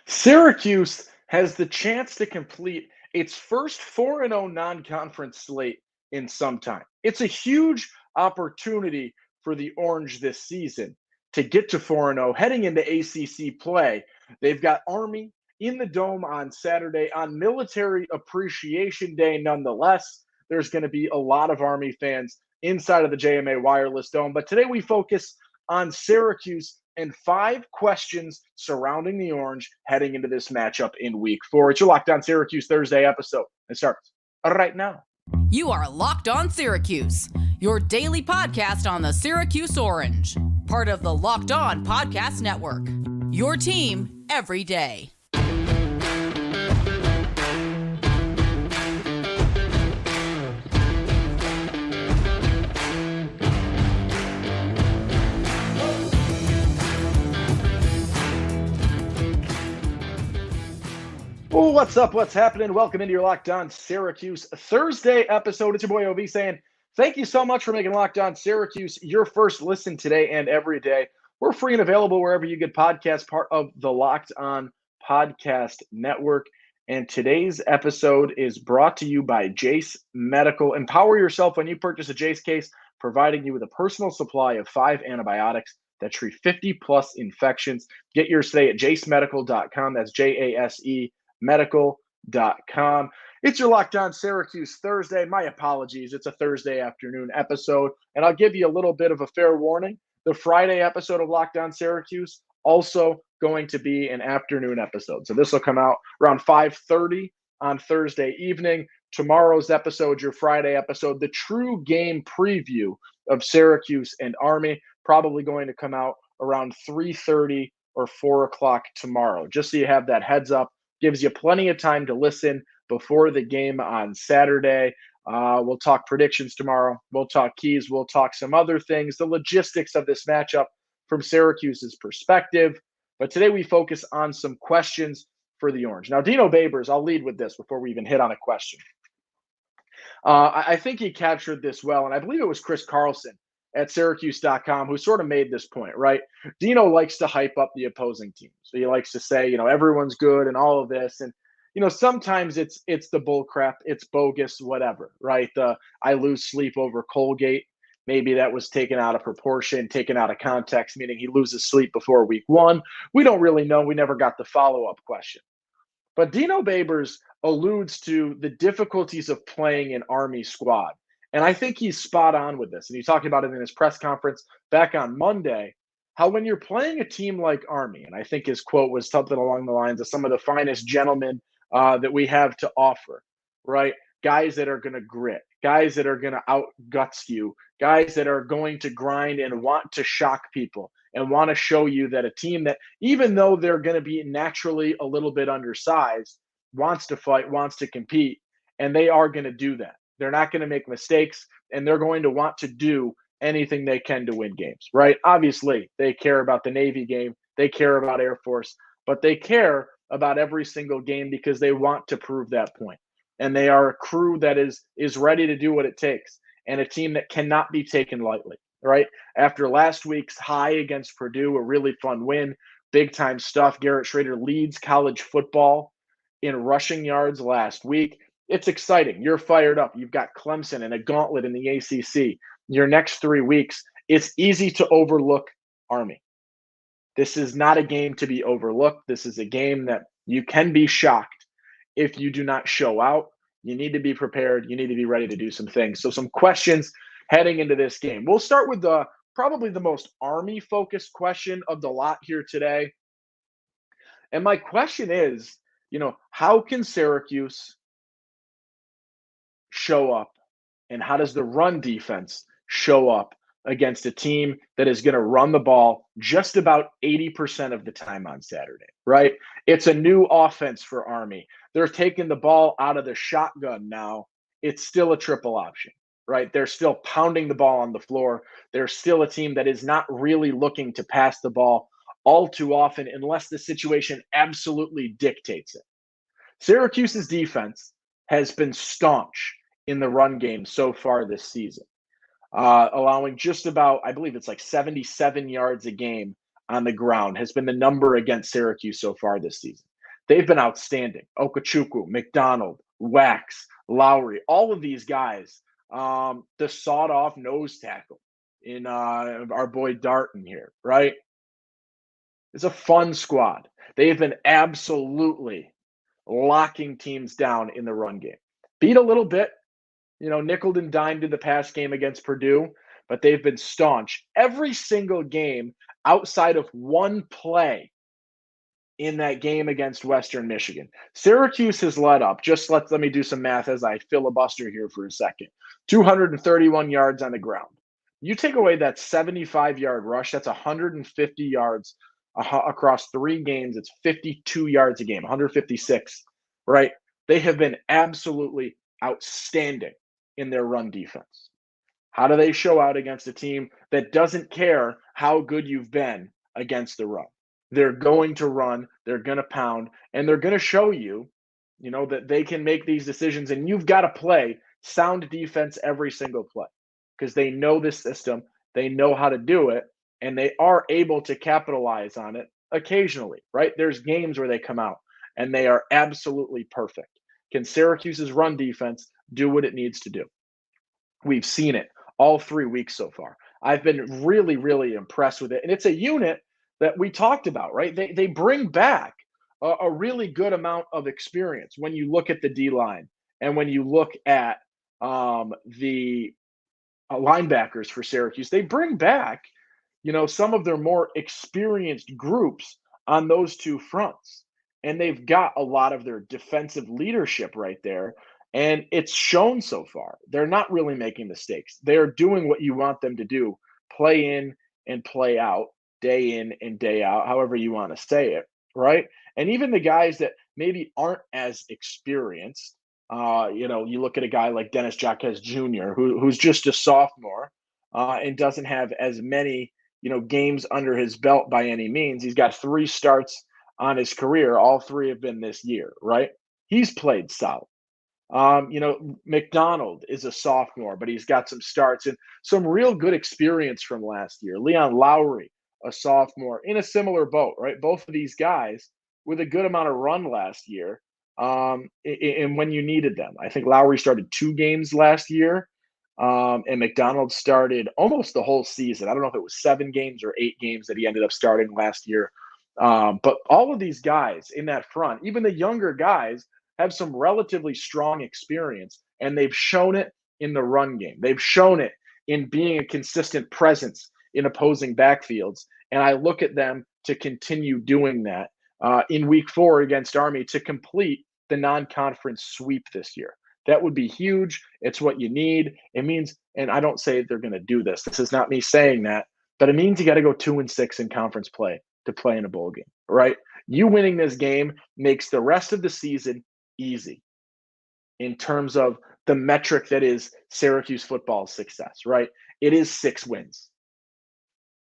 Syracuse has the chance to complete its first 4-0 non-conference slate in some time. It's a huge opportunity for the Orange this season to get to 4-0 heading into ACC play. They've got Army in the Dome on Saturday on Military Appreciation Day. Nonetheless, there's going to be a lot of Army fans inside of the JMA Wireless Dome. But today we focus on Syracuse and 5 questions surrounding the Orange heading into this matchup in week 4. It's your Locked On Syracuse Thursday episode. It starts right now. You are Locked On Syracuse, your daily podcast on the Syracuse Orange, part of the Locked On Podcast Network, your team every day. Oh, what's up? What's happening? Welcome into your Locked On Syracuse Thursday episode. It's your boy OV saying thank you so much for making Locked On Syracuse your first listen today and every day. We're free and available wherever you get podcasts, part of the Locked On Podcast Network. And today's episode is brought to you by Jace Medical. Empower yourself when you purchase a Jace case, providing you with a personal supply of 5 antibiotics that treat 50-plus infections. Get yours today at jacemedical.com. That's Jase medical.com. It's your Locked On Syracuse Thursday. My apologies. It's a Thursday afternoon episode, and I'll give you a little bit of a fair warning. The Friday episode of Locked On Syracuse also going to be an afternoon episode. So this will come out around 5:30 on Thursday evening. Tomorrow's episode, your Friday episode, the true game preview of Syracuse and Army, probably going to come out around 3:30 or 4 o'clock tomorrow, just so you have that heads up. Gives you plenty of time to listen before the game on Saturday. We'll talk predictions tomorrow. We'll talk keys. We'll talk some other things, the logistics of this matchup from Syracuse's perspective. But today we focus on some questions for the Orange. Now, Dino Babers, I'll lead with this before we even hit on a question. I think he captured this well, and I believe it was Chris Carlson at Syracuse.com who sort of made this point, right? Dino likes to hype up the opposing team. So he likes to say, everyone's good and all of this. And, sometimes it's the bull crap, it's bogus, whatever, right? I lose sleep over Colgate. Maybe that was taken out of proportion, taken out of context, meaning he loses sleep before week 1. We don't really know. We never got the follow-up question. But Dino Babers alludes to the difficulties of playing an Army squad. And I think he's spot on with this. And he talked about it in his press conference back on Monday, how when you're playing a team like Army, and I think his quote was something along the lines of some of the finest gentlemen that we have to offer, right? Guys that are going to grit, guys that are going to out-guts you, guys that are going to grind and want to shock people and want to show you that a team that, even though they're going to be naturally a little bit undersized, wants to fight, wants to compete, and they are going to do that. They're not going to make mistakes, and they're going to want to do anything they can to win games, right? Obviously, they care about the Navy game. They care about Air Force, but they care about every single game because they want to prove that point. And they are a crew that is ready to do what it takes, and a team that cannot be taken lightly, right? After last week's high against Purdue, a really fun win, big-time stuff. Garrett Schrader leads college football in rushing yards last week. It's exciting. You're fired up. You've got Clemson and a gauntlet in the ACC. Your next 3 weeks, it's easy to overlook Army. This is not a game to be overlooked. This is a game that you can be shocked if you do not show out. You need to be prepared. You need to be ready to do some things. So some questions heading into this game. We'll start with probably the most Army-focused question of the lot here today. And my question is, how can Syracuse show up, and how does the run defense show up against a team that is going to run the ball just about 80% of the time on Saturday, right? It's a new offense for Army. They're taking the ball out of the shotgun now. It's still a triple option, right? They're still pounding the ball on the floor. They're still a team that is not really looking to pass the ball all too often unless the situation absolutely dictates it. Syracuse's defense has been staunch in the run game so far this season, allowing just about, I believe it's like 77 yards a game on the ground has been the number against Syracuse so far this season. they've been outstanding. Okechukwu, McDonald, Wax, Lowry, all of these guys. The sawed-off nose tackle in our boy Darton here, right? It's a fun squad. They've been absolutely locking teams down in the run game. Beat a little bit, nickel and dimed in the past game against Purdue, but they've been staunch every single game outside of one play in that game against Western Michigan. Syracuse has let up. Just let me do some math as I filibuster here for a second. 231 yards on the ground. You take away that 75-yard rush, that's 150 yards across 3 games. It's 52 yards a game, 156, right? They have been absolutely outstanding in their run defense. How do they show out against a team that doesn't care how good you've been against the run? They're going to run, they're going to pound, and they're going to show you, that they can make these decisions, and you've got to play sound defense every single play because they know this system, they know how to do it, and they are able to capitalize on it occasionally, right? There's games where they come out and they are absolutely perfect. Can Syracuse's run defense do what it needs to do? We've seen it all 3 weeks so far. I've been really, really impressed with it. And it's a unit that we talked about, right? They bring back a really good amount of experience when you look at the D line and when you look at the linebackers for Syracuse. They bring back, some of their more experienced groups on those two fronts. And they've got a lot of their defensive leadership right there. And it's shown so far. They're not really making mistakes. They're doing what you want them to do, play in and play out, day in and day out, however you want to say it, right? And even the guys that maybe aren't as experienced, you look at a guy like Dennis Jaquez Jr., who's just a sophomore and doesn't have as many, games under his belt by any means. He's got 3 starts on his career. All 3 have been this year, right? He's played solid. McDonald is a sophomore, but he's got some starts and some real good experience from last year. Leon Lowry, a sophomore, in a similar boat, right? Both of these guys with a good amount of run last year, and when you needed them. I think Lowry started 2 games last year, and McDonald started almost the whole season. I don't know if it was 7 games or 8 games that he ended up starting last year. But all of these guys in that front, even the younger guys, have some relatively strong experience, and they've shown it in the run game. They've shown it in being a consistent presence in opposing backfields. And I look at them to continue doing that in week 4 against Army to complete the non-conference sweep this year. That would be huge. It's what you need. It means, and I don't say they're going to do this. This is not me saying that, but it means you got to go 2-6 in conference play to play in a bowl game, right? You winning this game makes the rest of the season easy in terms of the metric that is Syracuse football's success, right? It is 6 wins.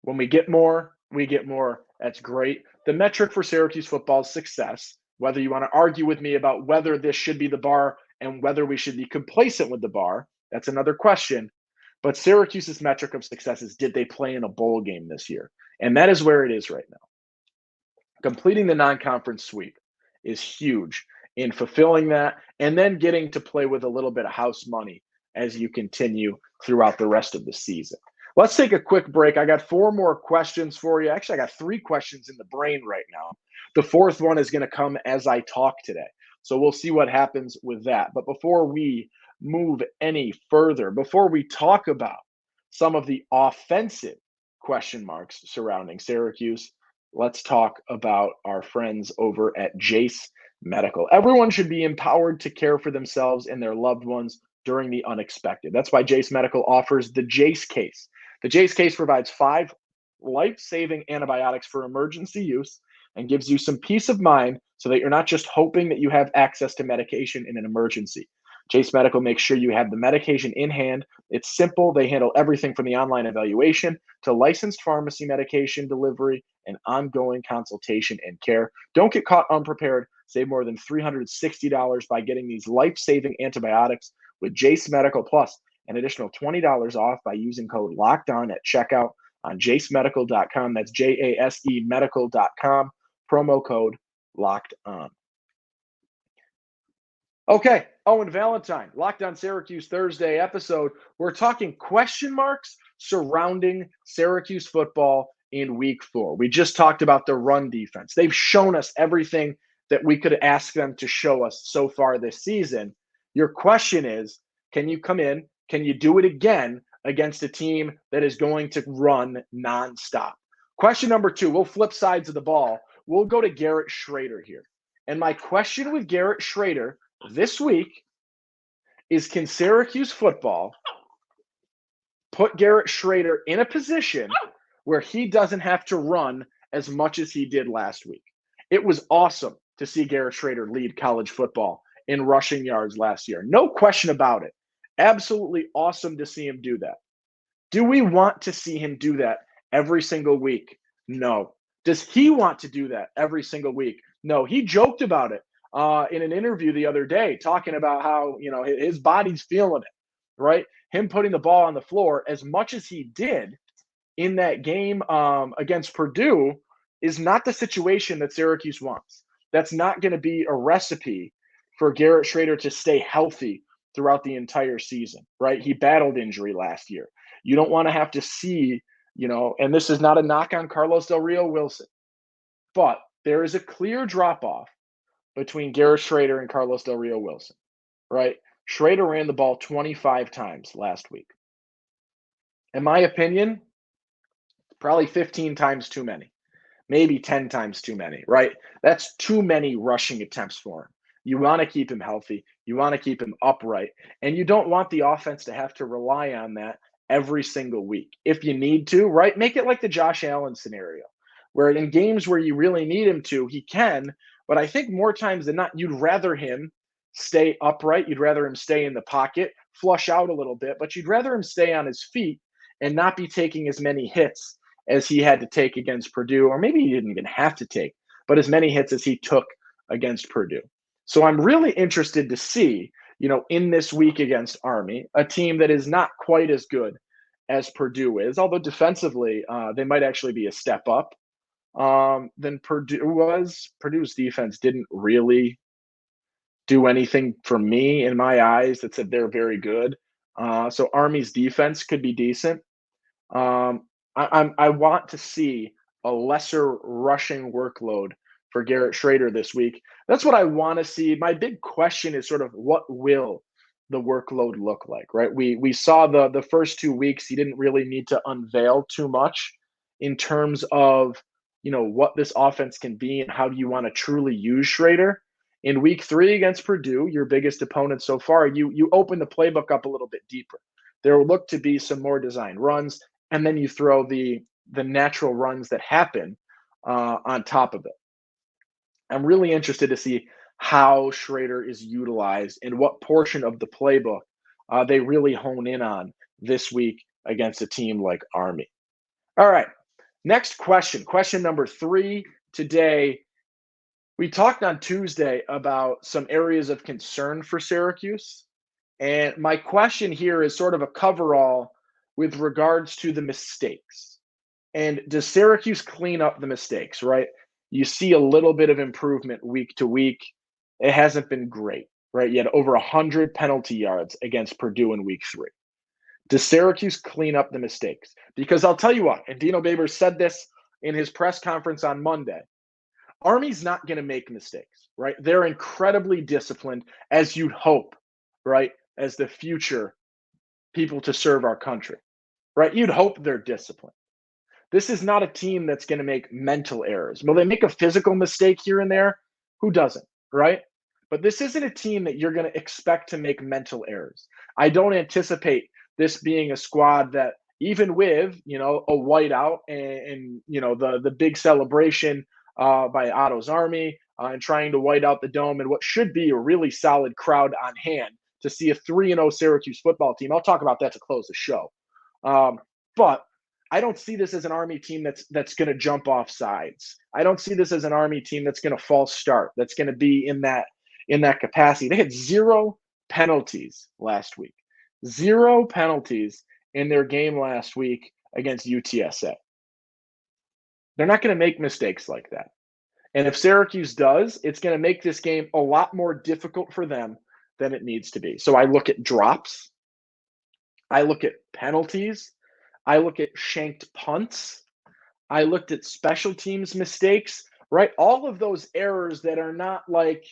When we get more, we get more. That's great. The metric for Syracuse football's success, whether you want to argue with me about whether this should be the bar and whether we should be complacent with the bar, that's another question. But Syracuse's metric of success is, did they play in a bowl game this year? And that is where it is right now. Completing the non-conference sweep is huge in fulfilling that, and then getting to play with a little bit of house money as you continue throughout the rest of the season. Let's take a quick break. I got 4 more questions for you. Actually, I got 3 questions in the brain right now. The 4th one is going to come as I talk today. So we'll see what happens with that. But before we move any further, before we talk about some of the offensive question marks surrounding Syracuse, let's talk about our friends over at Jace Medical. Everyone should be empowered to care for themselves and their loved ones during the unexpected. That's why Jace Medical offers the Jace case. The Jace case provides 5 life-saving antibiotics for emergency use and gives you some peace of mind so that you're not just hoping that you have access to medication in an emergency. Jace Medical makes sure you have the medication in hand. It's simple. They handle everything from the online evaluation to licensed pharmacy medication delivery and ongoing consultation and care. Don't get caught unprepared. Save more than $360 by getting these life-saving antibiotics with Jace Medical, plus an additional $20 off by using code LOCKEDON at checkout on jacemedical.com. That's JASE medical.com, promo code LOCKEDON. Okay, Owen Valentine, Locked On Syracuse Thursday episode. We're talking question marks surrounding Syracuse football in week 4. We just talked about the run defense. They've shown us everything that we could ask them to show us so far this season. Your question is, can you come in? Can you do it again against a team that is going to run nonstop? Question number 2, we'll flip sides of the ball. We'll go to Garrett Schrader here. And my question with Garrett Schrader this week is, can Syracuse football put Garrett Schrader in a position where he doesn't have to run as much as he did last week? It was awesome to see Garrett Schrader lead college football in rushing yards last year. No question about it. Absolutely awesome to see him do that. Do we want to see him do that every single week? No. Does he want to do that every single week? No. He joked about it in an interview the other day, talking about how, his body's feeling it, right? Him putting the ball on the floor as much as he did in that game against Purdue is not the situation that Syracuse wants. That's not going to be a recipe for Garrett Schrader to stay healthy throughout the entire season, right? He battled injury last year. You don't want to have to see, and this is not a knock on Carlos Del Rio Wilson, but there is a clear drop-off between Garrett Schrader and Carlos Del Rio Wilson, right? Schrader ran the ball 25 times last week. In my opinion, probably 15 times too many, maybe 10 times too many, right? That's too many rushing attempts for him. You want to keep him healthy. You want to keep him upright. And you don't want the offense to have to rely on that every single week. If you need to, right, make it like the Josh Allen scenario, where in games where you really need him to, he can. But I think more times than not, you'd rather him stay upright. You'd rather him stay in the pocket, flush out a little bit, but you'd rather him stay on his feet and not be taking as many hits as he had to take against Purdue, or maybe he didn't even have to take, but as many hits as he took against Purdue. So I'm really interested to see, in this week against Army, a team that is not quite as good as Purdue is, although defensively they might actually be a step up than Purdue was. Purdue's defense didn't really do anything for me in my eyes that said they're very good. So Army's defense could be decent. I want to see a lesser rushing workload for Garrett Schrader this week. That's what I want to see. My big question is sort of, what will the workload look like, right? We saw the first 2 weeks, he didn't really need to unveil too much in terms of, what this offense can be and how do you want to truly use Schrader. In week 3 against Purdue, your biggest opponent so far, you open the playbook up a little bit deeper. There will look to be some more designed runs, and then you throw the natural runs that happen on top of it. I'm really interested to see how Schrader is utilized and what portion of the playbook they really hone in on this week against a team like Army. All right, next question. Question number 3 today. We talked on Tuesday about some areas of concern for Syracuse. And my question here is sort of a coverall with regards to the mistakes. And does Syracuse clean up the mistakes, right? You see a little bit of improvement week to week. It hasn't been great, right? You had over 100 penalty yards against Purdue in week 3. Does Syracuse clean up the mistakes? Because I'll tell you what, and Dino Babers said this in his press conference on Monday, Army's not going to make mistakes, right? They're incredibly disciplined, as you'd hope, right? As the future people to serve our country, right? You'd hope they're disciplined. This is not a team that's going to make mental errors. Will they make a physical mistake here and there? Who doesn't, right? But this isn't a team that you're going to expect to make mental errors. I don't anticipate this being a squad that, even with, a whiteout and the big celebration by Otto's Army and trying to white out the dome and what should be a really solid crowd on hand to see a 3-0 Syracuse football team. I'll talk about that to close the show. But I don't see this as an Army team that's going to jump off sides. I don't see this as an Army team that's going to false start, that's going to be in that capacity. They had 0 penalties last week. 0 penalties in their game last week against UTSA. They're not going to make mistakes like that. And if Syracuse does, it's going to make this game a lot more difficult for them than it needs to be. So I look at drops, I look at penalties, I look at shanked punts, I looked at special teams mistakes, right? All of those errors that are not like,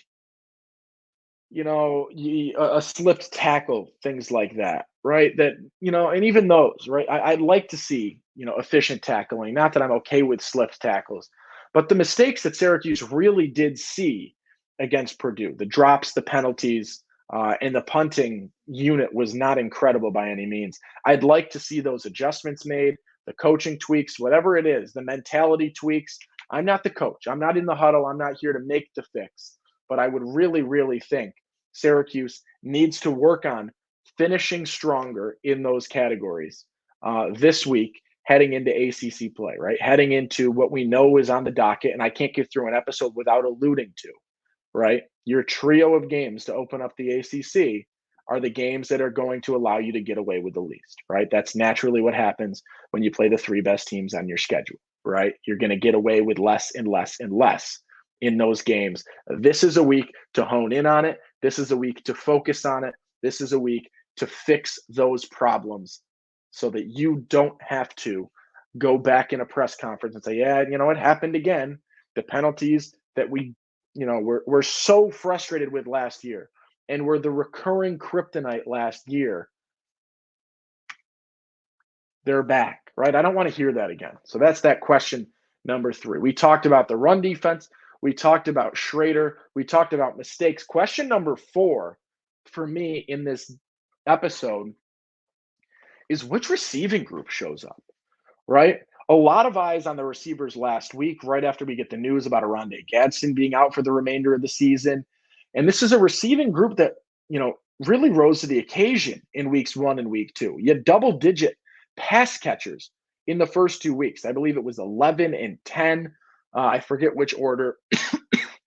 a slipped tackle, things like that, right? That, and even those, right? I'd like to see, efficient tackling. Not that I'm okay with slipped tackles, but the mistakes that Syracuse really did see against Purdue, the drops, the penalties, and the punting unit was not incredible by any means. I'd like to see those adjustments made, the coaching tweaks, whatever it is, the mentality tweaks. I'm not the coach. I'm not in the huddle. I'm not here to make the fix. But I would really, really think Syracuse needs to work on finishing stronger in those categories this week, heading into ACC play, right? Heading into what we know is on the docket, and I can't get through an episode without alluding to, right? Your trio of games to open up the ACC are the games that are going to allow you to get away with the least, right? That's naturally what happens when you play the three best teams on your schedule, right? You're going to get away with less and less and less in those games. This is a week to hone in on it. This is a week to focus on it. This is a week to fix those problems so that you don't have to go back in a press conference and say, yeah, it happened again. The penalties that we're so frustrated with last year and were the recurring kryptonite last year, they're back, right? I don't want to hear that again. So that's that question number 3. We talked about the run defense. We talked about Schrader. We talked about mistakes. Question number 4 for me in this episode is which receiving group shows up, right? A lot of eyes on the receivers last week, right after we get the news about Oronde Gadsden being out for the remainder of the season. And this is a receiving group that, really rose to the occasion in weeks 1 and week 2. You had double-digit pass catchers in the first 2 weeks. I believe it was 11 and 10. I forget which order.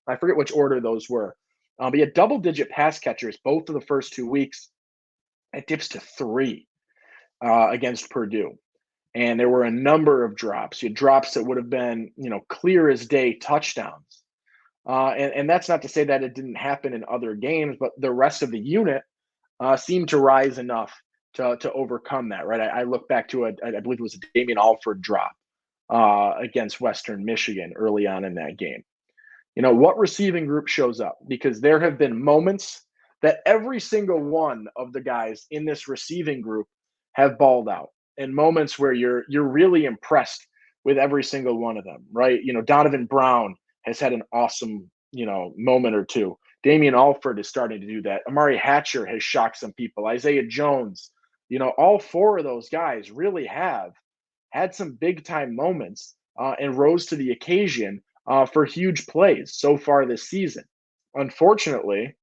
I forget which order those were. But you had double-digit pass catchers both of the first 2 weeks. It dips to 3 against Purdue. And there were a number of drops. You had drops that would have been, clear as day touchdowns. And that's not to say that it didn't happen in other games, but the rest of the unit seemed to rise enough to overcome that, right? I look back to I believe it was a Damian Alford drop against Western Michigan early on in that game. What receiving group shows up? Because there have been moments that every single one of the guys in this receiving group have balled out, and moments where you're really impressed with every single one of them, right? Donovan Brown has had an awesome, moment or two. Damian Alford is starting to do that. Amari Hatcher has shocked some people. Isaiah Jones, all 4 of those guys really have had some big time moments and rose to the occasion for huge plays so far this season. Unfortunately,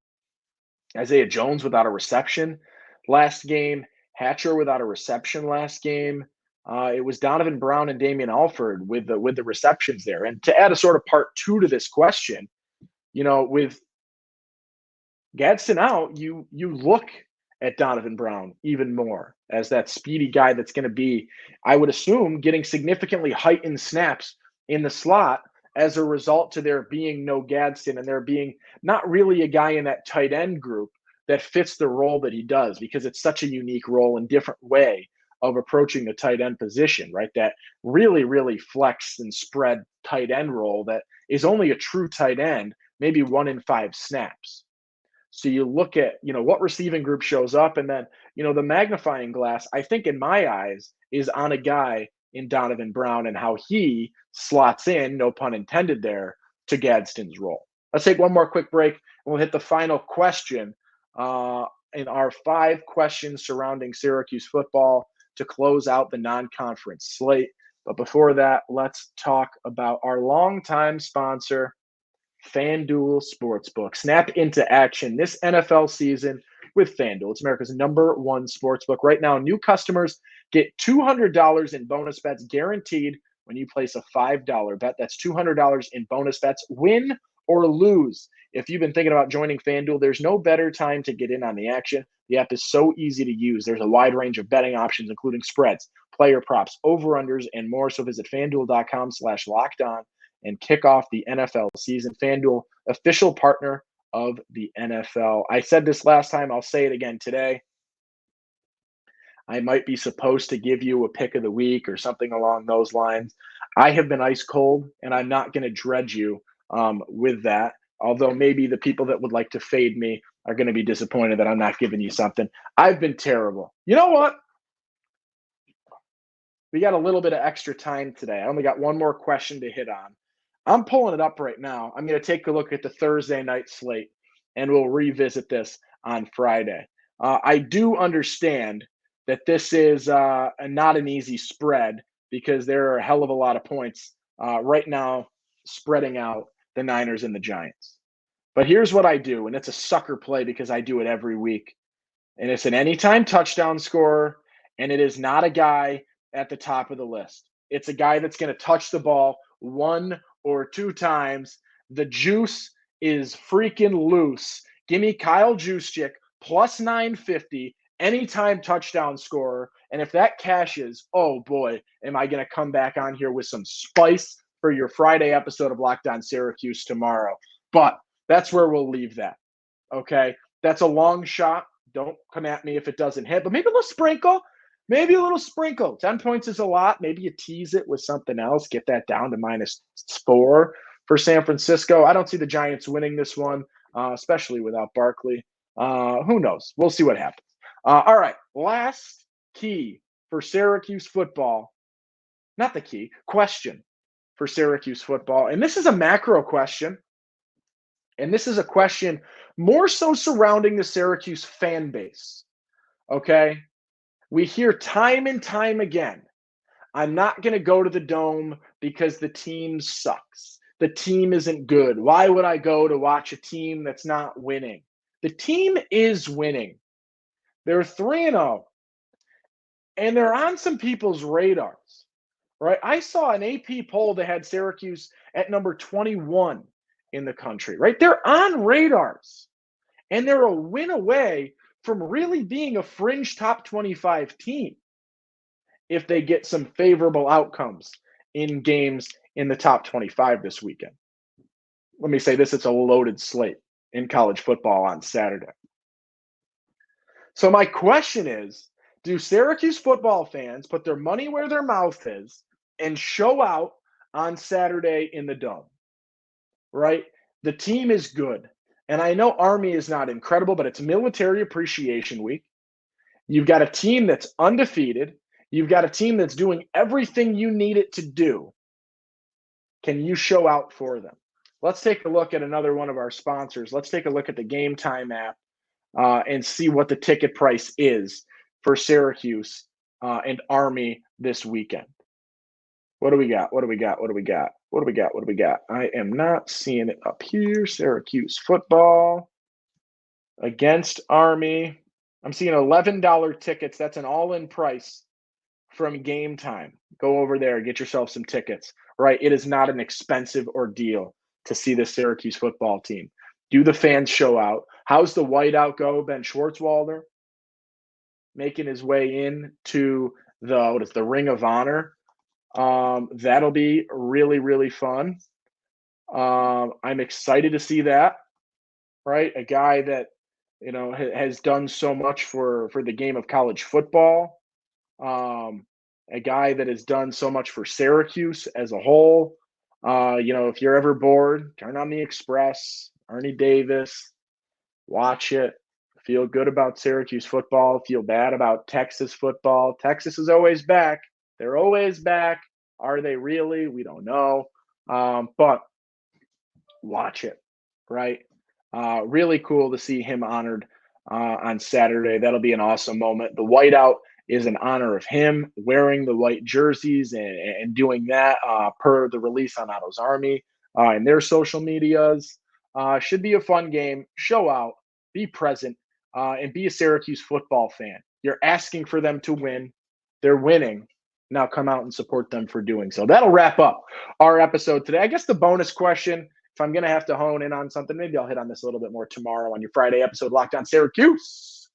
Isaiah Jones without a reception last game, Hatcher without a reception last game. It was Donovan Brown and Damian Alford with the receptions there. And to add a sort of part 2 to this question, with Gadsden out, you look at Donovan Brown even more as that speedy guy that's going to be, I would assume, getting significantly heightened snaps in the slot as a result to there being no Gadsden and there being not really a guy in that tight end group that fits the role that he does, because it's such a unique role and different way of approaching the tight end position, right? That really, really flexed and spread tight end role that is only a true tight end, maybe 1 in 5 snaps. So you look at, what receiving group shows up, and then, the magnifying glass, I think in my eyes, is on a guy in Donovan Brown and how he slots in, no pun intended there, to Gadsden's role. Let's take one more quick break, and we'll hit the final question in our 5 questions surrounding Syracuse football to close out the non-conference slate. But before that, let's talk about our longtime sponsor, FanDuel Sportsbook. Snap into action this NFL season with FanDuel. It's America's #1 sportsbook. Right now, new customers get $200 in bonus bets guaranteed when you place a $5 bet. That's $200 in bonus bets, win or lose. If you've been thinking about joining FanDuel, there's no better time to get in on the action. The app is so easy to use. There's a wide range of betting options, including spreads, player props, over-unders, and more. So visit FanDuel.com/lockedon and kick off the NFL season. FanDuel, official partner of the NFL. I said this last time, I'll say it again today. I might be supposed to give you a pick of the week or something along those lines. I have been ice cold, and I'm not going to dredge you with that. Although maybe the people that would like to fade me are going to be disappointed that I'm not giving you something. I've been terrible. You know what? We got a little bit of extra time today. I only got one more question to hit on. I'm pulling it up right now. I'm going to take a look at the Thursday night slate, and we'll revisit this on Friday. I do understand that this is not an easy spread because there are a hell of a lot of points right now spreading out the Niners and the Giants. But here's what I do, and it's a sucker play because I do it every week. And it's an anytime touchdown scorer, and it is not a guy at the top of the list. It's a guy that's going to touch the ball 1 or 2 times. The juice is freaking loose. Give me Kyle Juszczyk plus 950, anytime touchdown scorer. And if that cashes, oh boy, am I going to come back on here with some spice for your Friday episode of Locked On Syracuse tomorrow. But that's where we'll leave that. Okay. That's a long shot. Don't come at me if it doesn't hit, but maybe a little sprinkle. Maybe a little sprinkle. 10 points is a lot. Maybe you tease it with something else. Get that down to -4 for San Francisco. I don't see the Giants winning this one, especially without Barkley. Who knows? We'll see what happens. All right. Last key for Syracuse football. Not the key. Question for Syracuse football. And this is a macro question. And this is a question more so surrounding the Syracuse fan base. Okay? We hear time and time again, I'm not going to go to the Dome because the team sucks. The team isn't good. Why would I go to watch a team that's not winning? The team is winning. They're 3-0, and they're on some people's radars, right? I saw an AP poll that had Syracuse at number 21 in the country, right? They're on radars, and they're a win away from really being a fringe top 25 team if they get some favorable outcomes in games in the top 25 this weekend. Let me say this, it's a loaded slate in college football on Saturday. So my question is, do Syracuse football fans put their money where their mouth is and show out on Saturday in the Dome? Right? The team is good. And I know Army is not incredible, but it's Military Appreciation Week. You've got a team that's undefeated. You've got a team that's doing everything you need it to do. Can you show out for them? Let's take a look at another one of our sponsors. Let's take a look at the Game Time app and see what the ticket price is for Syracuse and Army this weekend. What do we got? What do we got? What do we got? What do we got? What do we got? I am not seeing it up here. Syracuse football against Army. I'm seeing $11 tickets. That's an all-in price from Game Time. Go over there, get yourself some tickets, right? It is not an expensive ordeal to see the Syracuse football team. Do the fans show out? How's the whiteout go? Ben Schwartzwalder making his way in to the Ring of Honor. That'll be really, really fun. I'm excited to see that, right? A guy that, has done so much for the game of college football. A guy that has done so much for Syracuse as a whole. If you're ever bored, turn on the Express, Ernie Davis, watch it. Feel good about Syracuse football. Feel bad about Texas football. Texas is always back. They're always back. Are they really? We don't know. But watch it, right? Really cool to see him honored on Saturday. That'll be an awesome moment. The whiteout is in honor of him wearing the white jerseys and doing that per the release on Otto's Army and their social medias. Should be a fun game. Show out, be present, and be a Syracuse football fan. You're asking for them to win. They're winning. Now come out and support them for doing so. That'll wrap up our episode today. I guess the bonus question, if I'm going to have to hone in on something, maybe I'll hit on this a little bit more tomorrow on your Friday episode, Locked On Syracuse.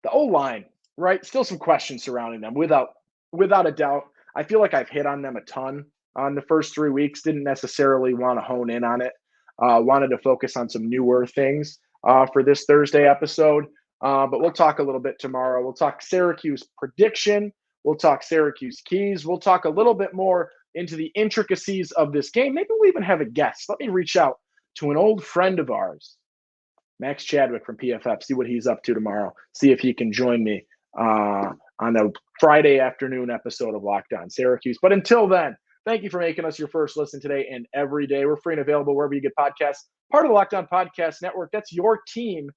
The O-line, right? Still some questions surrounding them without a doubt. I feel like I've hit on them a ton on the first 3 weeks. Didn't necessarily want to hone in on it Wanted to focus on some newer things for this Thursday episode. But we'll talk a little bit tomorrow. We'll talk Syracuse prediction. We'll talk Syracuse keys. We'll talk a little bit more into the intricacies of this game. Maybe we'll even have a guest. Let me reach out to an old friend of ours, Max Chadwick from PFF, see what he's up to tomorrow, see if he can join me on a Friday afternoon episode of Locked On Syracuse. But until then, thank you for making us your first listen today and every day. We're free and available wherever you get podcasts, part of the Locked On Podcast Network. That's your team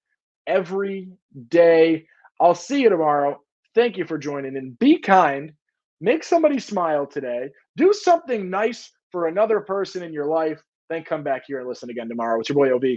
every day. I'll see you tomorrow. Thank you for joining in. Be kind. Make somebody smile today. Do something nice for another person in your life. Then come back here and listen again tomorrow. It's your boy, OV.